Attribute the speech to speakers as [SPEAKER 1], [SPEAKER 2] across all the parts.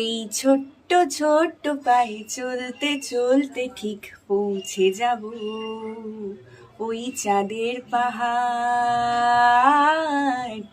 [SPEAKER 1] এই ছোট্ট ছোট্ট পায়ে চলতে চলতে ঠিক পৌঁছে যাব ওই চাঁদের পাহাড়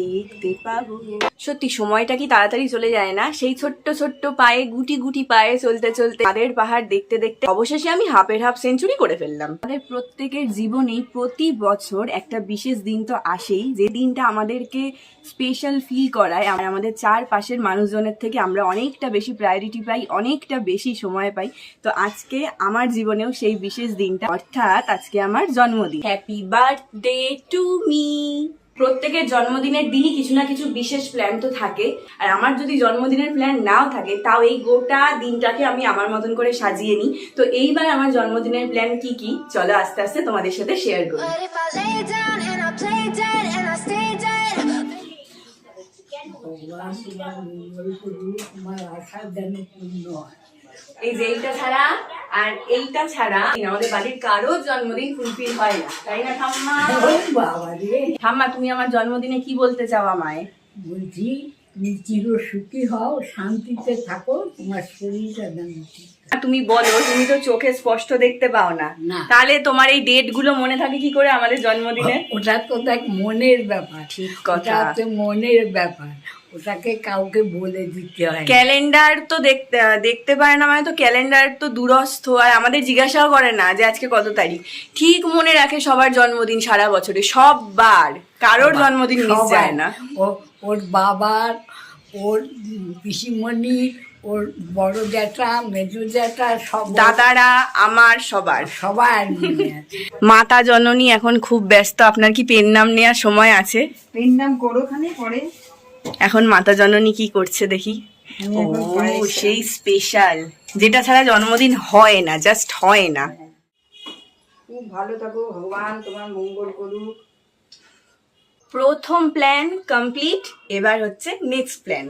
[SPEAKER 1] দেখতে পাবো। সত্যি সময়টা কি তাড়াতাড়ি চলে যায় না? সেই ছোট্ট ছোট্ট পায়ে গুটি গুটি পায়ে চলতে চলতে চাঁদের পাহাড় দেখতে দেখতে অবশেষে আমি হাফের হাফ সেঞ্চুরি করে ফেললাম। আমাদের প্রত্যেকের জীবনেই প্রতি বছর একটা বিশেষ দিন তো আসেই, যে দিনটা আমাদেরকে স্পেশাল ফিল করায়। আমাদের চারপাশের মানুষজনের থেকে আমরা অনেকটা বেশি প্রায়োরিটি পাই, অনেকটা বেশি সময় পাই। তো আজকে আমার জীবনেও সেই বিশেষ দিনটা, অর্থাৎ আজকে আমার জন্মদিন। Happy birthday to me. প্রত্যেকের জন্মদিনের দিনই কিছু না কিছু বিশেষ প্ল্যান তো থাকে, আর আমার যদি জন্মদিনের প্ল্যান নাও থাকে তাও এই গোটা দিনটাকে আমি আমার মতন করে সাজিয়ে নিই। তো এইবার আমার জন্মদিনের প্ল্যান কি কি, চলো আস্তে আস্তে তোমাদের সাথে শেয়ার করি। এই যে এইটা ছাড়া আর এইটা ছাড়া আমাদের বাড়ির কারো জন্মদিন ফুলফিল হয় না, তাই না ঠাম্মা? ঠাম্মা, তুমি আমার জন্মদিনে কি বলতে চাও আমায়?
[SPEAKER 2] বলছি তুমি চির সুখী হও, শান্তিতে থাকো, তোমার শরীরটা
[SPEAKER 1] তুমি বলো, তুমি তো চোখে স্পষ্ট দেখতে পাও না, তাহলে তোমার এই ডেট গুলো মনে থাকে কি করে আমাদের জন্মদিনে?
[SPEAKER 2] ওটা তো দেখ মনের ব্যাপার।
[SPEAKER 1] ঠিক কথা,
[SPEAKER 2] মনের ব্যাপার, ওটাকে কাউকে বলে দিতে হয়।
[SPEAKER 1] ক্যালেন্ডার তো দেখতে পারে না, মানে তো ক্যালেন্ডার তো দূরস্থ, আর আমাদের জিজ্ঞাসাও করে না যে আজকে কত তারিখ। ঠিক মনে রাখে সবার জন্মদিন সারা বছরে, সববার, কারোর জন্মদিন মিস যায় না।
[SPEAKER 2] ওর বাবার, ওর পিসিমণি, ওর বড় জ্যাঠা, মেজো জ্যাঠা, সব
[SPEAKER 1] দাদারা, আমার সবার মাতা জননী এখন খুব ব্যস্ত। আপনার কি পেন নাম নেওয়ার সময় আছে?
[SPEAKER 3] পেন নাম করো খানে পরে।
[SPEAKER 1] এখন মাতা জননী কি করছে দেখি। ও সেই স্পেশাল, যেটা ছাড়া জন্মদিন হয় না, জাস্ট হয় না।
[SPEAKER 3] খুব ভালো থাকো, ভগবান তোমার মঙ্গল করুক।
[SPEAKER 1] প্রথম প্ল্যান কমপ্লিট, এবার হচ্ছে নেক্সট প্ল্যান।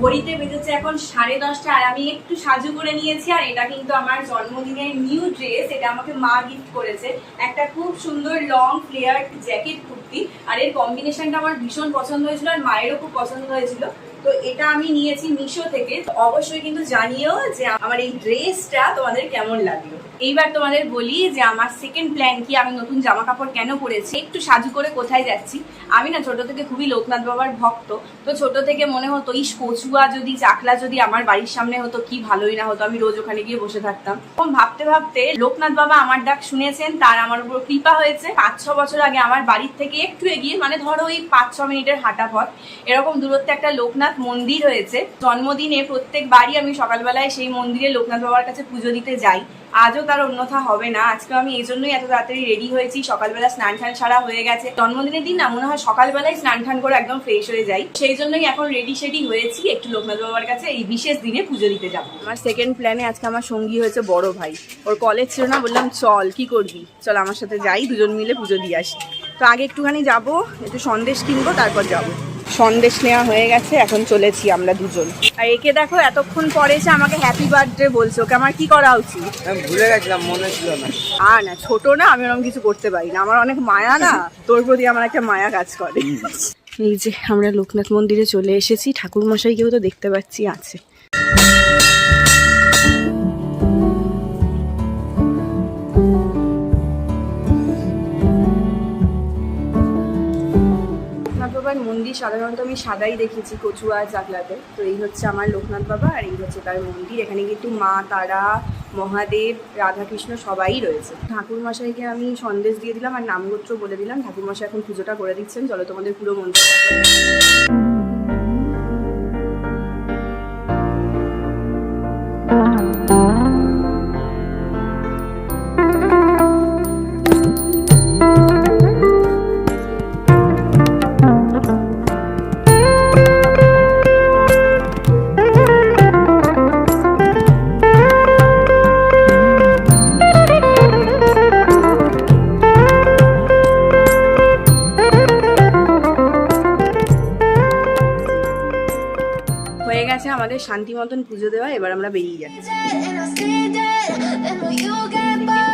[SPEAKER 1] ঘড়িতে বেজেছে এখন 10:30, আর আমি একটু সাজু করে নিয়েছি। আর এটা কিন্তু আমার জন্মদিনের নিউ ড্রেস, এটা আমাকে মা গিফট করেছে। একটা খুব সুন্দর লং ফ্লেয়ার জ্যাকেট কুর্তি, আর এর কম্বিনেশনটা আমার ভীষণ পছন্দ হয়েছিল, আর মায়েরও খুব পছন্দ হয়েছিল। তো এটা আমি নিয়েছি মিশো থেকে। অবশ্যই কিন্তু জানিও যে আমার এই ড্রেসটা তোমাদের কেমন লাগলো। এইবার তোমাদের বলি যে আমার সেকেন্ড প্ল্যান কি, আমি নতুন জামা কাপড় কেন পরেছি, একটু সাজু করে কোথায় যাচ্ছি। আমি না ছোট থেকে খুবই লোকনাথ বাবার ভক্ত। তো ছোট থেকে মনে হতো ইস কচুয়া যদি, চাকলা যদি আমার বাড়ির সামনে হতো কি ভালোই না হতো, আমি রোজ ওখানে গিয়ে বসে থাকতাম। ভাবতে ভাবতে লোকনাথ বাবা আমার ডাক শুনেছেন, তার আমার উপর কৃপা হয়েছে। 5-6 বছর আগে আমার বাড়ির থেকে একটু এগিয়ে, মানে ধরো ওই 5-6 মিনিটের হাঁটা পথ এরকম দূরত্বে একটা লোকনাথ মন্দির হয়েছে। জন্মদিনে প্রত্যেকবারই আমি সকালবেলায় সেই মন্দিরে লোকনাথ বাবার কাছে পুজো দিতে যাই। আজও তার অন্যথা হবে না। আজকে আমি এই জন্যই এত তাড়াতাড়ি রেডি হয়েছি, সকালবেলা স্নান টান সারা হয়ে গেছে। জন্মদিনের দিন না মনে হয় সকালবেলায় স্নান টান করে একদম ফ্রেশ হয়ে যাই, সেই জন্যই এখন রেডি সেডি হয়েছি একটু লোকনাথ বাবার কাছে এই বিশেষ দিনে পুজো দিতে যাবো। আমার সেকেন্ড প্ল্যানে আজকে আমার সঙ্গী হয়েছে বড় ভাই। ওর কলেজ ছিল না, বললাম চল কি করবি, চল আমার সাথে যাই, দুজন মিলে পুজো দিয়ে আসি। তো আগে একটুখানি যাবো, একটু সন্দেশ কিনবো, তারপর যাবো। সন্দেশ নেওয়া হয়ে গেছে, এখন চলেছি আমরা দুজন। আর একে দেখো এতক্ষণ পরে এসে আমাকে হ্যাপি বার্থডে বলছে। ওকে আমার কি করা উচিত?
[SPEAKER 4] ভুলে গেছিলাম, মনে ছিল না।
[SPEAKER 1] না ছোট না, আমি ওরকম কিছু করতে পারি না, আমার অনেক মায়া না, তোর প্রতি আমার একটা মায়া কাজ করে। এই যে আমরা লোকনাথ মন্দিরে চলে এসেছি, ঠাকুর মশাইকেও তো দেখতে পাচ্ছি আছে। বাবার মন্দির সাধারণত আমি সাদাই দেখেছি কচুয়া চাকলাতে। তো এই হচ্ছে আমার লোকনাথ বাবা, আর এই হচ্ছে তার মন্দির। এখানে কিন্তু মা তারা, মহাদেব, রাধাকৃষ্ণ সবাই রয়েছে। ঠাকুর মশাইকে আমি সন্দেশ দিয়ে দিলাম আর নামগোত্র বলে দিলাম। ঠাকুর মশাই এখন পুজোটা করে দিচ্ছেন, চলো তোমাদের পুরো মন্দির। আমাদের শান্তি মতন পুজো দেওয়া, এবার আমরা বেরিয়ে যাচ্ছি।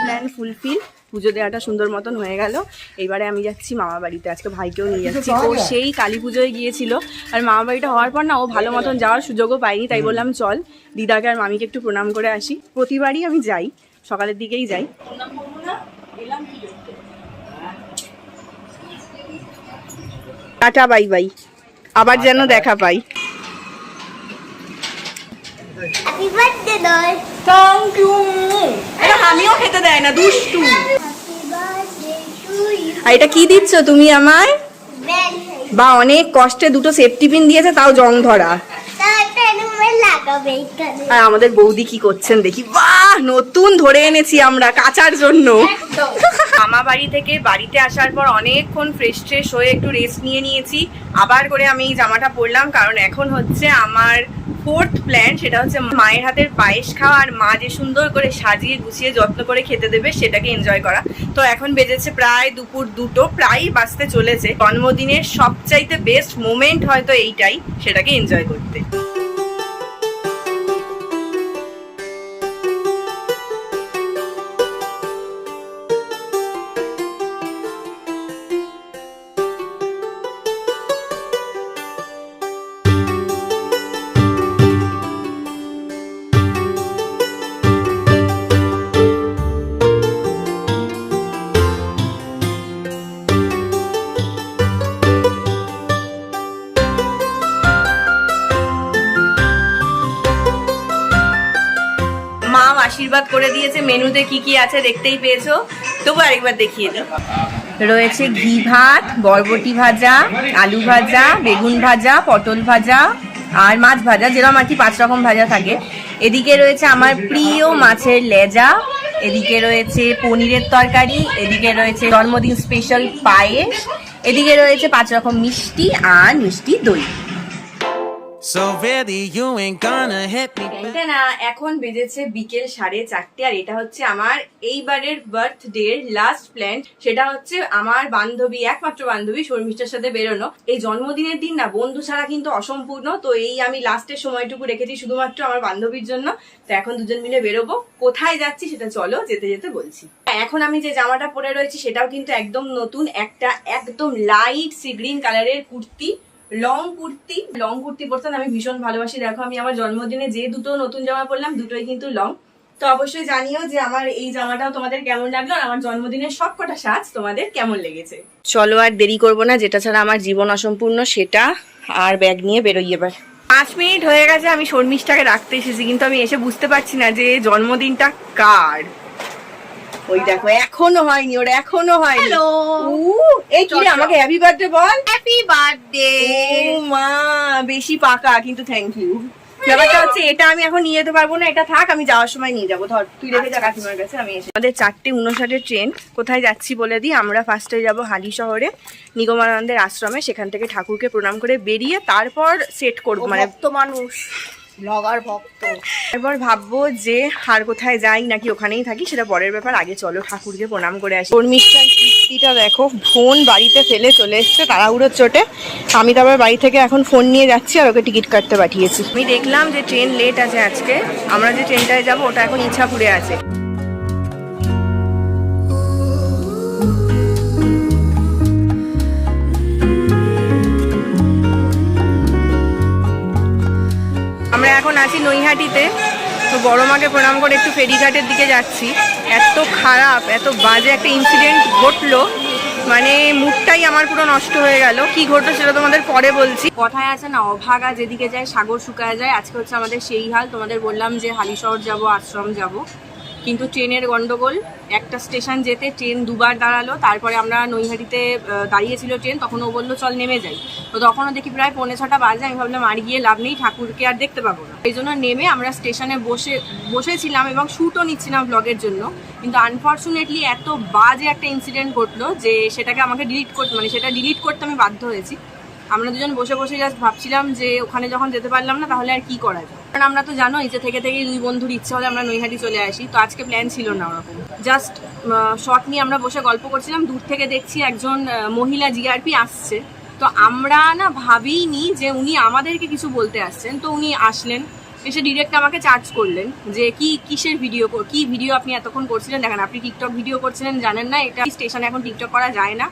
[SPEAKER 1] প্ল্যান ফুলফিল, পুজো দেওয়াটা সুন্দর মতন হয়ে গেল। এবারে আমি যাচ্ছি মামা বাড়িতে, আজকে ভাইকেও নিয়ে যাচ্ছি। ও সেই কালী পুজোয় গিয়েছিল, আর মামা বাড়িটা হওয়ার পর না ও ভালো মতন যাওয়ার সুযোগও পাইনি, তাই বললাম চল দিদাকে আর মামিকে একটু প্রণাম করে আসি। প্রতিবারই আমি যাই, সকালের দিকেই যাই। টাটা বাই বাই, আবার যেন দেখা পাই।
[SPEAKER 5] হ্যাপি বার্থডে দই।
[SPEAKER 1] Thank you. এটা আমিও খেতে দেয় না, দুষ্টু।
[SPEAKER 5] Happy birthday to you.
[SPEAKER 1] আর এটা কি দিচ্ছ তুমি আমায়?
[SPEAKER 5] বেল।
[SPEAKER 1] বা অনেক কষ্টে দুটো সেফটি পিন দিয়েছে, তাও জং ধরা।
[SPEAKER 5] তারটা এনে লাগাবে এইখানে।
[SPEAKER 1] আর আমাদের বৌদি কি করছেন দেখি। বাহ, নতুন ধরে এনেছি আমরা কাচার জন্য। মামা বাড়ি থেকে বাড়িতে আসার পর অনেকক্ষণ ফ্রেশ হয়ে একটু রেস্ট নিয়েছি। আবার করে আমি এই জামাটা পরলাম, কারণ এখন হচ্ছে আমার 4th প্ল্যান, সেটা হচ্ছে মায়ের হাতের পায়েস খাওয়া, আর মা যে সুন্দর করে সাজিয়ে গুছিয়ে যত্ন করে খেতে দেবে সেটাকে এনজয় করা। তো এখন বেজেছে প্রায় দুপুর 2, প্রায় বাজতে চলেছে। জন্মদিনের সবচাইতে বেস্ট মোমেন্ট হয়তো এইটাই, সেটাকে এনজয় করতে। মা আশীর্বাদ করে দিয়েছে, মেনুতে কি কি আছে দেখতেই পেয়েছো, তবু আরেকবার দেখিয়ে দিই। রয়েছে ঘি ভাত, বরবটি ভাজা, আলু ভাজা, বেগুন ভাজা, পটল ভাজা আর মাছ ভাজা, যেরকম আর কি 5 রকম ভাজা থাকে। এদিকে রয়েছে আমার প্রিয় মাছের লেজা, এদিকে রয়েছে পনিরের তরকারি, এদিকে রয়েছে জন্মদিন স্পেশাল পায়েস, এদিকে রয়েছে 5 রকম মিষ্টি আর মিষ্টি দই।
[SPEAKER 6] So really you ain't gonna hit me.
[SPEAKER 1] না, এখন বেজেছে বিকেল 4:30, আর এটা হচ্ছে আমার এইবারের বার্থডে লাস্ট প্ল্যান। সেটা হচ্ছে আমার বান্ধবী, একমাত্র বান্ধবী শর্মিষ্ঠার সাথে বেরোনো। এই জন্মদিনের দিন না বন্ধু ছাড়া কিন্তু অসম্পূর্ণ, তো এই আমি লাস্টের সময়টুকু রেখেছি শুধুমাত্র আমার বান্ধবীর জন্য। তো এখন দুজন মিলে বেরোবো। কোথায় যাচ্ছি সেটা চলো যেতে যেতে বলছি। এখন আমি যে জামাটা পরে রয়েছি সেটাও কিন্তু একদম নতুন, একটা একদম লাইট সি গ্রিন কালারের কুর্তি, লং কুর্তি পরতে আমি ভীষণ ভালোবাসি। দেখো আমি আমার জন্মদিনে যে দুটো নতুন জামা পরলাম দুটোই কিন্তু লং। তো অবশ্যই জানিও যে আমার এই জামাটাও তোমাদের কেমন লাগলো, আর আমার জন্মদিনের সবকটা সাজ তোমাদের কেমন লেগেছে। চলো আর দেরি করবো না, যেটা ছাড়া আমার জীবন অসম্পূর্ণ সেটা, আর ব্যাগ নিয়ে বেরোই এবার। 5 মিনিট হয়ে গেছে আমি শর্মিষ্ঠাকে রাখতে এসেছি, কিন্তু আমি এসে বুঝতে পারছি না যে জন্মদিনটা কার। ওই দেখো এখনো হয়নি, ওর এখনো হয়নি।
[SPEAKER 5] হ্যালো,
[SPEAKER 1] এই কি রে, আমাকে হ্যাপি বার্থডে বল।
[SPEAKER 5] Happy birthday.
[SPEAKER 1] ও মা, বেশি পাকা কিন্তু, থ্যাংক ইউ। ব্যাপারটা হচ্ছে এটা আমি এখন নিয়ে যেতে পারবো না, এটা থাক, আমি যাওয়ার সময় নিয়ে যাবো। ধর তুই রেখে যা কাকিমার কাছে, আমি এসে। আমাদের 4:59 ট্রেন। কোথায় যাচ্ছি বলে দিই। আমরা ফার্স্টে যাব হালি শহরে নিগমানন্দের আশ্রমে, সেখান থেকে ঠাকুরকে প্রণাম করে বেরিয়ে তারপর সেট করবো, মানে
[SPEAKER 5] ভক্ত মানুষ, ব্লগার ভক্ত।
[SPEAKER 1] এরপর ভাববো যে আর কোথায় যাই নাকি ওখানেই থাকি, সেটা পরের ব্যাপার। আগে চলো ঠাকুরকে প্রণাম করে আসি। শর্মিষ্ঠার কিস্তিটা দেখো, ফোন বাড়িতে ফেলে চলে এসছে তাড়াহুড়োর চোটে। আমি তারপর বাড়ি থেকে এখন ফোন নিয়ে যাচ্ছি, আর ওকে টিকিট কাটতে পাঠিয়েছি। আমি দেখলাম যে ট্রেন লেট আছে আজকে, আমরা যে ট্রেনটায় যাবো ওটা এখন ইচ্ছাপুরে আছে। আমরা এখন আছি নৈহাটিতে। তো বড় মাকে প্রণাম করে একটু ফেরিঘাটের দিকে যাচ্ছি। এত খারাপ, এত বাজে একটা ইনসিডেন্ট ঘটলো, মানে মুডটাই আমার পুরো নষ্ট হয়ে গেল। কি ঘটলো সেটা তোমাদের পরে বলছি। কথায় আছে না, অভাগা যেদিকে যায় সাগর শুকায় যায়। আজকে হচ্ছে আমাদের সেই হাল। তোমাদের বললাম যে হালিশহর যাব, আশ্রম যাব, কিন্তু ট্রেনের গন্ডগোল। একটা স্টেশন যেতে ট্রেন 2বার দাঁড়ালো। তারপরে আমরা নৈহাটিতে দাঁড়িয়েছিল ট্রেন, তখন ও বললো চল নেমে যাই। তো তখনও দেখি প্রায় 5:45 বাজে। আমি ভাবলাম আর গিয়ে লাভ নেই, ঠাকুরকে আর দেখতে পাবো না। এই জন্য নেমে আমরা স্টেশনে বসেছিলাম এবং শ্যুটও নিচ্ছিলাম ব্লগের জন্য। কিন্তু আনফর্চুনেটলি এত বাজে একটা ইনসিডেন্ট ঘটলো যে সেটাকে আমাকে ডিলিট করতে আমি বাধ্য হয়েছি। আমরা দুজন বসে বসে জাস্ট ভাবছিলাম যে ওখানে যখন যেতে পারলাম না তাহলে আর কি করা যায়। কারণ আমরা তো জানোই যে থেকে 2 বন্ধুর ইচ্ছে হলে আমরা নৈহাটি চলে আসি। তো আজকে প্ল্যান ছিল না ওরকম, জাস্ট শর্ট নিয়ে আমরা বসে গল্প করছিলাম। দূর থেকে দেখছি একজন মহিলা জিআরপি আসছে। তো আমরা না ভাবিনি যে উনি আমাদেরকে কিছু বলতে আসছেন। তো উনি আসলেন, এসে ডিরেক্ট আমাকে চার্জ করলেন যে কিসের ভিডিও, কি ভিডিও আপনি এতক্ষণ করছিলেন, দেখেন আপনি টিকটক ভিডিও করছিলেন, জানেন না এটা স্টেশনে এখন টিকটক করা যায় না।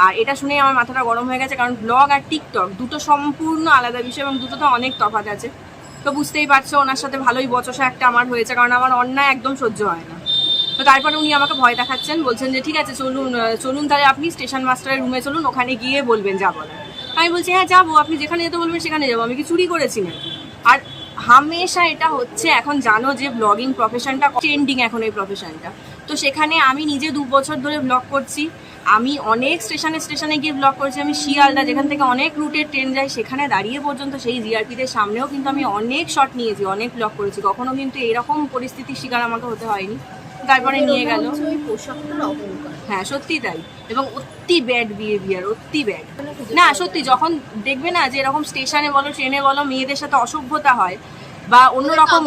[SPEAKER 1] আর এটা শুনেই আমার মাথাটা গরম হয়ে গেছে, কারণ ব্লগ আর টিকটক দুটো সম্পূর্ণ আলাদা বিষয় এবং দুটো তো অনেক তফাৎ আছে। তো বুঝতেই পারছো ওনার সাথে ভালোই বচসা একটা আমার হয়েছে, কারণ আমার অন্যায় একদম সহ্য হয় না। তো তারপরে উনি আমাকে ভয় দেখাচ্ছেন, বলছেন যে ঠিক আছে চলুন তাহলে আপনি স্টেশন মাস্টারের রুমে চলুন, ওখানে গিয়ে বলবেন যা বলেন। আমি বলছি হ্যাঁ যাবো, আপনি যেখানে যেতে বলবেন সেখানে যাবো, আমি কি চুরি করেছি নাকি? আর হামেশা এটা হচ্ছে, এখন জানো যে ব্লগিং প্রফেশনটা ট্রেন্ডিং এখন এই প্রফেশনটা, তো সেখানে আমি নিজে 2 বছর ধরে ব্লগ করছি, আমি অনেক স্টেশনে গিয়ে ব্লগ করেছি, আমি শিয়ালদা যেখান থেকে অনেক রুটের ট্রেন যায় সেখানে দাঁড়িয়ে পর্যন্ত সেই জিআরপিদের সামনেও কিন্তু আমি অনেক শট নিয়েছি, অনেক ব্লগ করেছি, কখনো কিন্তু এরকম পরিস্থিতির শিকার আমাকে হতে হয়নি। তারপরে নিয়ে গেল, হ্যাঁ সত্যি তাই, এবং অতি ব্যাড বিহেভিয়ার, অতি ব্যাড না সত্যি। যখন দেখবে না যে এরকম স্টেশনে বলো ট্রেনে বলো মেয়েদের সাথে অসভ্যতা হয় বা অন্যরকম,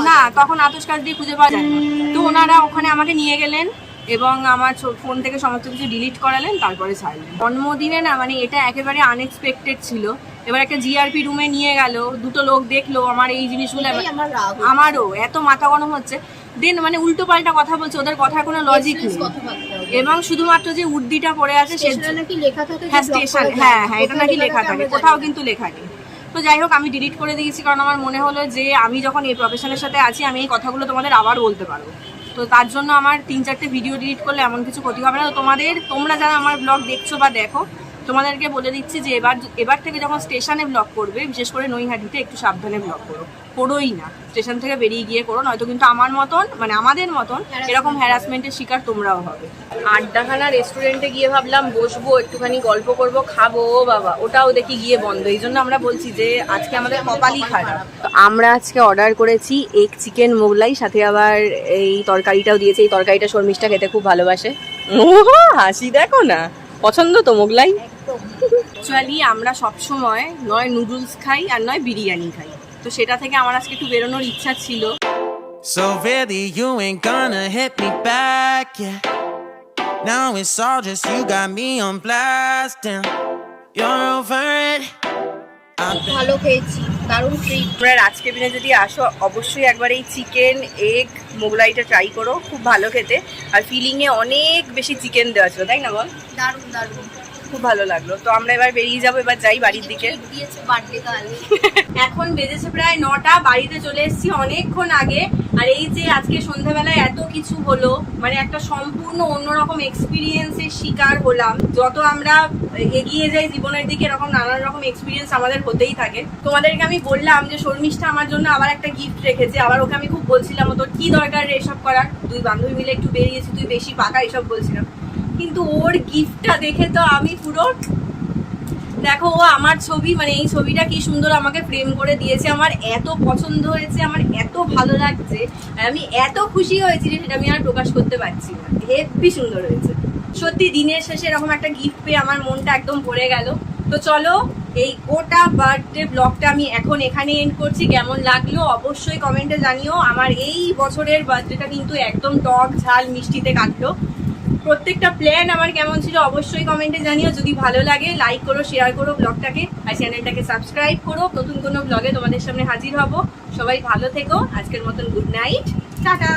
[SPEAKER 1] না তখন আতশ কাজ দিয়ে খুঁজে পাওয়া যায় না। তো ওনারা ওখানে আমাকে নিয়ে গেলেন এবং আমার ফোন থেকে সমস্ত কিছু ডিলিট করালেন, তারপরে ছাড়লেন। জন্মদিনে না মানে এটা একেবারে আনএক্সপেক্টেড ছিল। এবার একটা জিআরপি রুমে নিয়ে গেল, 2টো লোক দেখলো আমার এই জিনিসগুলো, আমারও এত মাথা গরম হচ্ছে। দেন মানে উল্টো পাল্টা কথা বলছে, ওদের কথার কোনো লজিক নেই, এবং শুধুমাত্র যে উর্দিটা পড়ে আছে হ্যাঁ স্টেশন, হ্যাঁ এটা নাকি লেখা থাকে, কোথাও কিন্তু লেখা নেই। তো যাই হোক আমি ডিলিট করে দিয়েছি, কারণ আমার মনে হলো যে আমি যখন এই প্রফেশনের সাথে আছি আমি এই কথাগুলো তোমাদের আবার বলতে পারবো। তো তার জন্য আমার 3-4টে ভিডিও ডিলিট করলে এমন কিছু ক্ষতি হবে না। তো তোমরা যারা আমার ব্লগ দেখছো বা দেখো, তোমাদেরকে বলে দিচ্ছি যে এবার থেকে যখন স্টেশনে ব্লগ করবে, বিশেষ করে নৈহাটিতে, একটু সাবধানে ব্লগ করোই না, স্টেশন থেকে বেরিয়ে গিয়ে করো, নয়তো কিন্তু আমার মতন মানে আমাদের মতন এরকম হ্যারাসমেন্টের শিকার তোমরাও হবে। আড্ডাখানা রেস্টুরেন্টে গিয়ে ভাবলাম বসবো, একটুখানি গল্প করব, খাবো, বাবা ওটাও দেখি গিয়ে বন্ধ। এই জন্য আমরা বলছি যে আজকে আমাদের কপালই খারাপ। তো আমরা আজকে অর্ডার করেছি এগ চিকেন মোগলাই, সাথে আবার এই তরকারিটাও দিয়েছে। এই তরকারিটা শর্মিষ্ঠা খেতে খুব ভালোবাসে। হাসি দেখো না, পছন্দ তো মোগলাই। অ্যাকচুয়ালি আমরা সবসময় নয় নুডলস খাই আর নয় বিরিয়ানি খাই, তো সেটা থেকে আমার আজকে একটু বেরোনোর ইচ্ছা ছিল।
[SPEAKER 6] So really you ain't gonna hit me back, yeah. Now it's all just you got me on blast, damn. You're over it.
[SPEAKER 5] ভালো খেয়েছি, দারুণ ট্রিট।
[SPEAKER 1] তোমরা আজকে দিনে যদি আসো অবশ্যই একবার এই চিকেন এগ মোগলাইটা ট্রাই করো, খুব ভালো খেতে, আর ফিলিংয়ে অনেক বেশি চিকেন দেওয়া ছিল, তাই না বল?
[SPEAKER 5] দারুণ দারুণ,
[SPEAKER 1] খুব ভালো লাগলো। তো আমরা এবার বেরিয়ে যাবো, এবার যাই বাড়ির দিকে।
[SPEAKER 5] দিয়েছে বার্থডে কালে।
[SPEAKER 1] এখন বেজেছে প্রায় 9টা, বাড়িতে চলে এসেছি অনেকক্ষণ আগে। আর এই যে আজকে সন্ধ্যাবেলায় এত কিছু হলো, মানে একটা সম্পূর্ণ অন্যরকম এক্সপিরিয়েন্সের শিকার হলাম। যত আমরা এগিয়ে যাই জীবনের দিকে এরকম নানান রকম এক্সপিরিয়েন্স আমাদের হতেই থাকে। তোমাদেরকে আমি বললাম যে শর্মিষ্ঠা আমার জন্য আবার একটা গিফট রেখেছে, আবার ওকে আমি খুব বলছিলাম তোর কি দরকার এসব করার, 2 বান্ধবী মিলে একটু বেরিয়েছি, তুই বেশি পাকা, এসব বলছিলাম। কিন্তু ওর গিফটটা দেখে তো আমি পুরো, দেখো ও আমার ছবি, মানে এই ছবিটা কি সুন্দর আমাকে ফ্রেম করে দিয়েছে, আমার এত পছন্দ হয়েছে, আমার এত ভালো লাগছে, আমি এত খুশি হয়েছি যে সেটা আমি আর প্রকাশ করতে পারছি না। হেব্বি সুন্দর হয়েছে সত্যি। দিনের শেষে এরকম একটা গিফট পেয়ে আমার মনটা একদম ভরে গেল। তো চলো এই গোটা বার্থডে ব্লগটা আমি এখন এখানে এন্ড করছি। কেমন লাগলো অবশ্যই কমেন্টে জানিও। আমার এই বছরের বার্থডেটা কিন্তু একদম টক ঝাল মিষ্টিতে কাটলো। প্রত্যেকটা প্ল্যান আমার কেমন ছিল অবশ্যই কমেন্টে জানিও। যদি ভালো লাগে লাইক করো, শেয়ার করো ব্লগটাকে, আর চ্যানেলটাকে সাবস্ক্রাইব করো। নতুন কোনো ব্লগে তোমাদের সামনে হাজির হব। সবাই ভালো থেকো। আজকের মতন গুড নাইট, টাটা।